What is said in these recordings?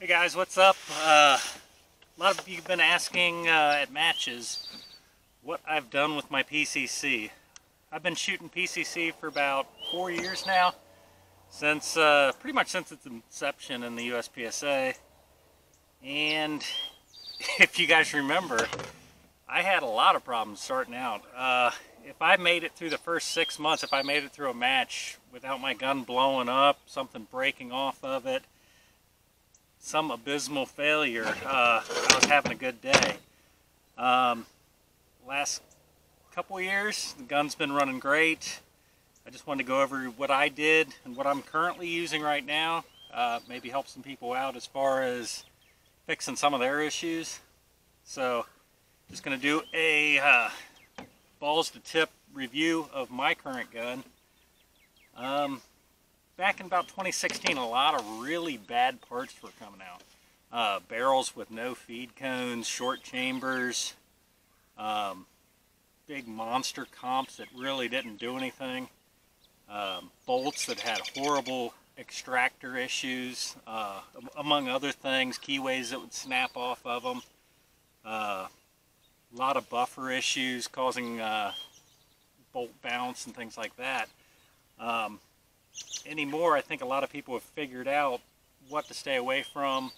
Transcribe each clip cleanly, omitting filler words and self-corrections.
Hey guys, what's up? A lot of you have been asking at matches what I've done with my PCC. I've been shooting PCC for about 4 years now, since pretty much since its inception in the USPSA. And if you guys remember, I had a lot of problems starting out. If I made it through the first 6 months, if I made it through a match without my gun blowing up, something breaking off of it, some abysmal failure, I was having a good day. Last couple of years, the gun's been running great. I just wanted to go over what I did and what I'm currently using right now. Maybe help some people out as far as fixing some of their issues. So, just going to do a balls to tip review of my current gun. Back in about 2016, a lot of really bad parts were coming out. Barrels with no feed cones, short chambers, big monster comps that really didn't do anything, bolts that had horrible extractor issues, among other things, keyways that would snap off of them, a lot of buffer issues causing bolt bounce and things like that. Anymore, I think a lot of people have figured out what to stay away from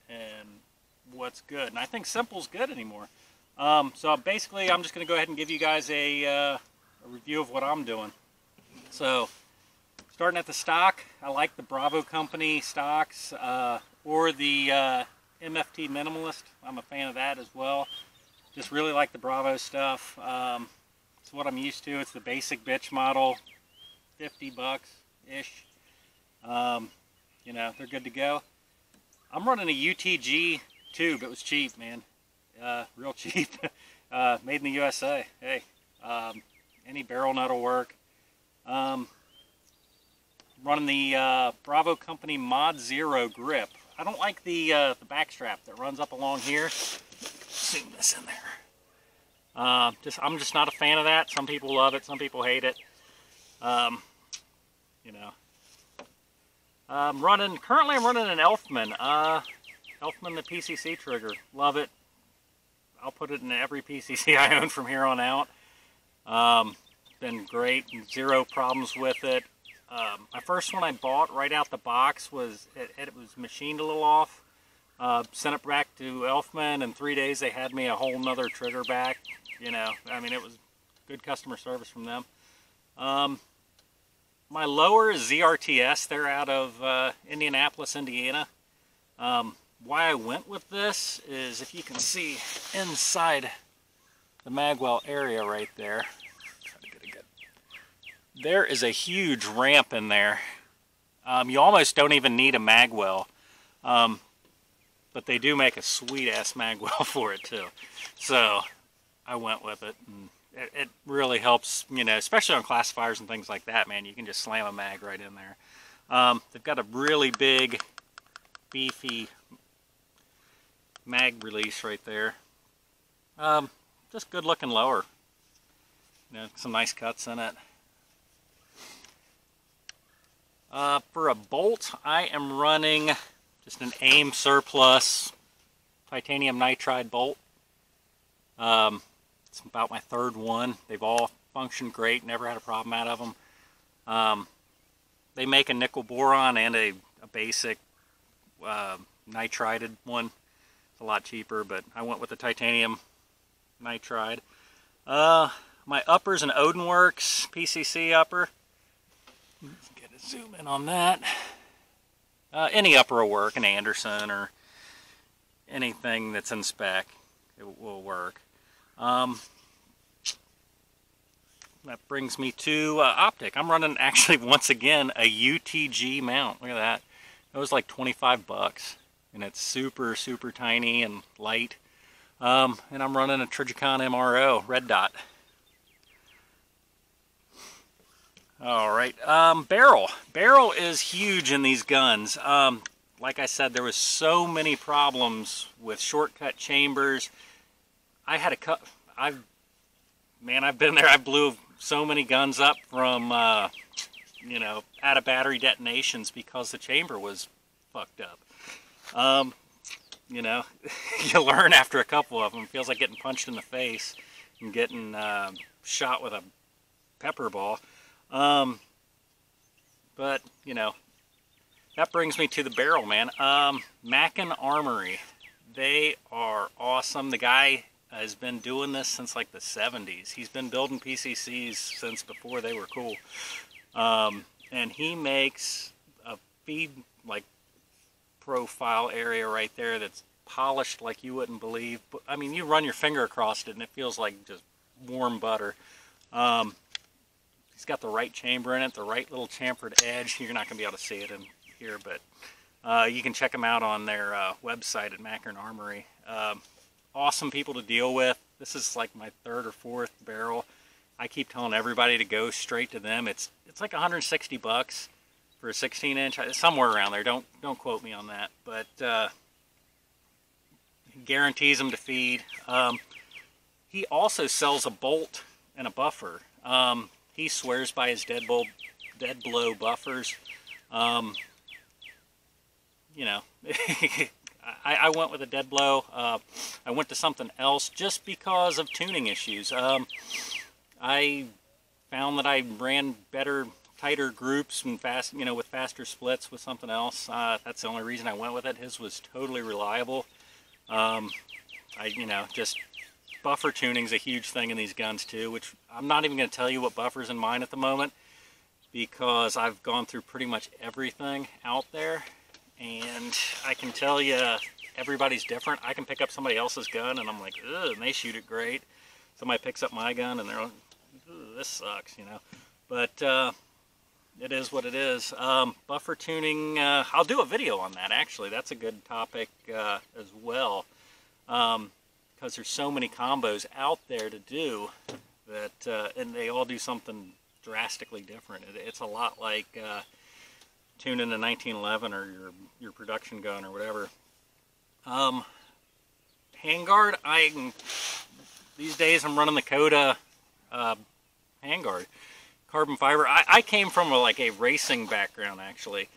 and what's good. And I think simple's good anymore. So basically, I'm just going to go ahead and give you guys a review of what I'm doing. So, starting at the stock, I like the Bravo company stocks or the MFT Minimalist. I'm a fan of that as well. Just really like the Bravo stuff. It's what I'm used to. It's the basic bitch model, 50 bucks-ish. You know, they're good to go. I'm running a UTG tube. It was cheap, man. Real cheap. Made in the USA. Hey, any barrel nut will work. Running the Bravo company Mod Zero grip. I don't like the back strap that runs up along here. Zoom this in there. I'm just not a fan of that. Some people love it, some people hate it. You know, currently I'm running an Elfman. Elfman the PCC trigger. Love it. I'll put it in every PCC I own from here on out. Been great, zero problems with it. My first one I bought right out the box was, it was machined a little off. Sent it back to Elfman. In 3 days they had me a whole nother trigger back. You know, I mean, it was good customer service from them. My lower is ZRTS. They're out of Indianapolis, Indiana. Why I went with this is, if you can see inside the magwell area right there, try to get a good. There is a huge ramp in there. You almost don't even need a magwell, but they do make a sweet ass magwell for it too. So I went with it, and it really helps, you know, especially on classifiers and things like that, man. You can just slam a mag right in there. They've got a really big, beefy mag release right there. Just good looking lower. You know, some nice cuts in it. For a bolt, I am running just an AIM Surplus titanium nitride bolt. It's about my third one. They've all functioned great, never had a problem out of them. They make a nickel boron and a basic nitrided one. It's a lot cheaper, but I went with the titanium nitride. My upper's an Odinworks PCC upper. Let's get a zoom in on that. Any upper will work, an Anderson or anything that's in spec, it will work. That brings me to optic. I'm running, actually, once again, a UTG mount. Look at that. It was like 25 bucks, and it's super, super tiny and light. And I'm running a Trijicon MRO red dot. All right, barrel. Barrel is huge in these guns. Like I said, there was so many problems with shortcut chambers. I had a cut. I've been there. I blew so many guns up from, you know, out of battery detonations because the chamber was fucked up. You know, you learn after a couple of them. It feels like getting punched in the face and getting shot with a pepper ball. But, you know, that brings me to the barrel, man. Mackin Armory. They are awesome. The guy has been doing this since like the 70s. He's been building PCCs since before they were cool. And he makes a feed like profile area right there that's polished like you wouldn't believe. But, I mean, you run your finger across it and it feels like just warm butter. He's got the right chamber in it, the right little chamfered edge. You're not going to be able to see it in here, but you can check them out on their website at Mackin Armory. Awesome people to deal with. This is like my third or fourth barrel. I keep telling everybody to go straight to them. It's like 160 bucks for a 16-inch, somewhere around there. Don't quote me on that, but guarantees them to feed. He also sells a bolt and a buffer. He swears by his dead blow buffers. You know, I went with a dead blow. I went to something else just because of tuning issues. I found that I ran better, tighter groups and with faster splits with something else. That's the only reason I went with it. His was totally reliable. Just buffer tuning's a huge thing in these guns too, which I'm not even going to tell you what buffer's in mine at the moment because I've gone through pretty much everything out there, and I can tell you everybody's different. I can pick up somebody else's gun and I'm like, ugh, and they shoot it great. Somebody picks up my gun and they're like, this sucks, you know. But it is what it is. Buffer tuning, I'll do a video on that actually. That's a good topic as well. Because there's so many combos out there to do that, and they all do something drastically different. It's a lot like tuning a 1911 or your production gun or whatever. Handguard, these days I'm running the Coda handguard, carbon fiber. I came from a racing background actually.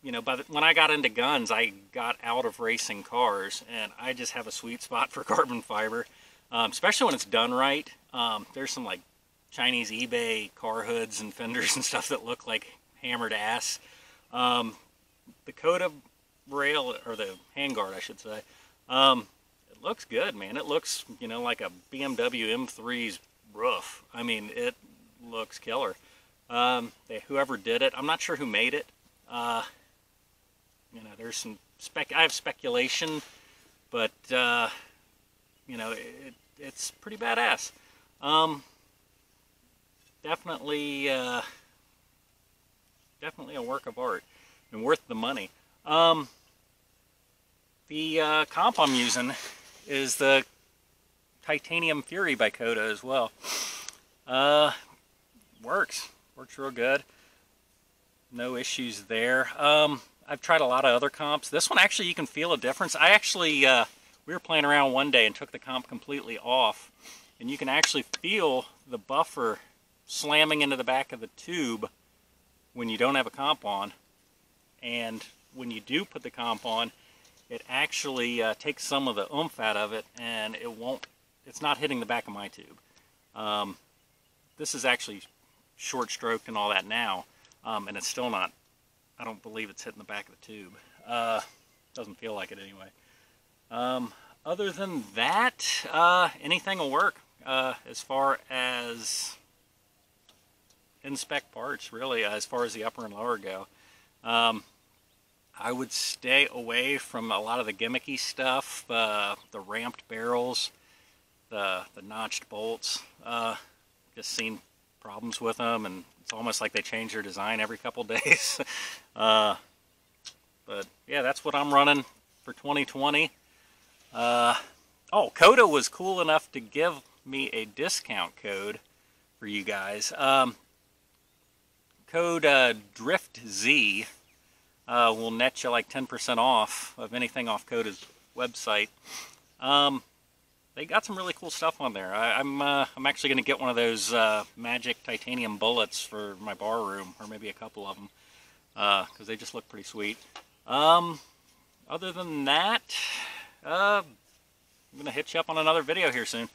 You know, when I got into guns, I got out of racing cars, and I just have a sweet spot for carbon fiber, especially when it's done right. There's some like Chinese eBay car hoods and fenders and stuff that look like hammered ass. The Coda rail, or the handguard, I should say, it looks good, man. It looks, you know, like a BMW M3's roof. I mean, it looks killer. Whoever did it, I'm not sure who made it. You know, there's some I have speculation, but you know, it's pretty badass. Definitely a work of art and worth the money. The comp I'm using is the Titanium Fury by Coda as well. Works real good. No issues there. I've tried a lot of other comps. This one actually you can feel a difference. I actually, we were playing around one day and took the comp completely off, and you can actually feel the buffer slamming into the back of the tube when you don't have a comp on. And when you do put the comp on, it actually takes some of the oomph out of it, and it's not hitting the back of my tube. This is actually short stroked and all that now, and it's still not, I don't believe it's hitting the back of the tube. Doesn't feel like it anyway. Other than that, anything will work as far as in-spec parts, really, as far as the upper and lower go. I would stay away from a lot of the gimmicky stuff, the ramped barrels, the notched bolts. Just seen problems with them, and it's almost like they change their design every couple days. But yeah, that's what I'm running for 2020. Oh, Coda was cool enough to give me a discount code for you guys. Code DriftZ will net you like 10% off of anything off Coda's website. They got some really cool stuff on there. I'm actually going to get one of those magic titanium bullets for my bar room, or maybe a couple of them, because they just look pretty sweet. Other than that, I'm going to hit you up on another video here soon.